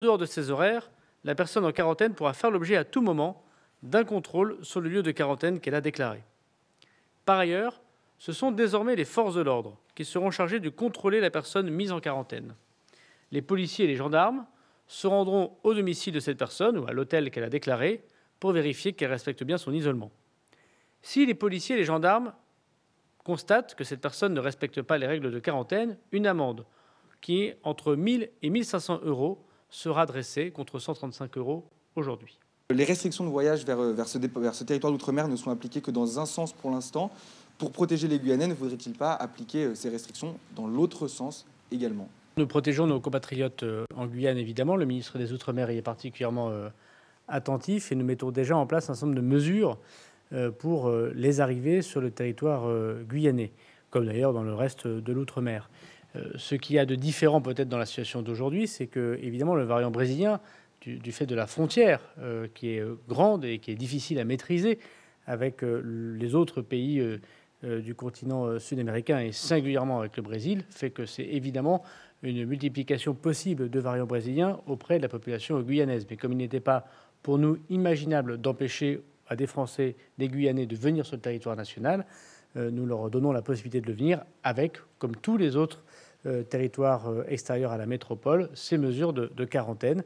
En dehors de ces horaires, la personne en quarantaine pourra faire l'objet à tout moment d'un contrôle sur le lieu de quarantaine qu'elle a déclaré. Par ailleurs, ce sont désormais les forces de l'ordre qui seront chargées de contrôler la personne mise en quarantaine. Les policiers et les gendarmes se rendront au domicile de cette personne ou à l'hôtel qu'elle a déclaré pour vérifier qu'elle respecte bien son isolement. Si les policiers et les gendarmes constatent que cette personne ne respecte pas les règles de quarantaine, une amende qui est entre 1 000 et 1 500 euros sera dressée contre 135 euros aujourd'hui. Les restrictions de voyage vers ce territoire d'outre-mer ne sont appliquées que dans un sens pour l'instant. Pour protéger les Guyanais, ne faudrait-il pas appliquer ces restrictions dans l'autre sens également? Nous protégeons nos compatriotes en Guyane, évidemment. Le ministre des Outre-mer y est particulièrement attentif et nous mettons déjà en place un certain nombre de mesures pour les arrivées sur le territoire guyanais, comme d'ailleurs dans le reste de l'outre-mer. Ce qu'il y a de différent peut-être dans la situation d'aujourd'hui, c'est que, évidemment, le variant brésilien, du fait de la frontière qui est grande et qui est difficile à maîtriser avec les autres pays du continent sud-américain et singulièrement avec le Brésil, fait que c'est évidemment une multiplication possible de variants brésiliens auprès de la population guyanaise. Mais comme il n'était pas pour nous imaginable d'empêcher à des Français, des Guyanais de venir sur le territoire national, nous leur donnons la possibilité de le venir avec, comme tous les autres territoires extérieurs à la métropole, ces mesures de quarantaine.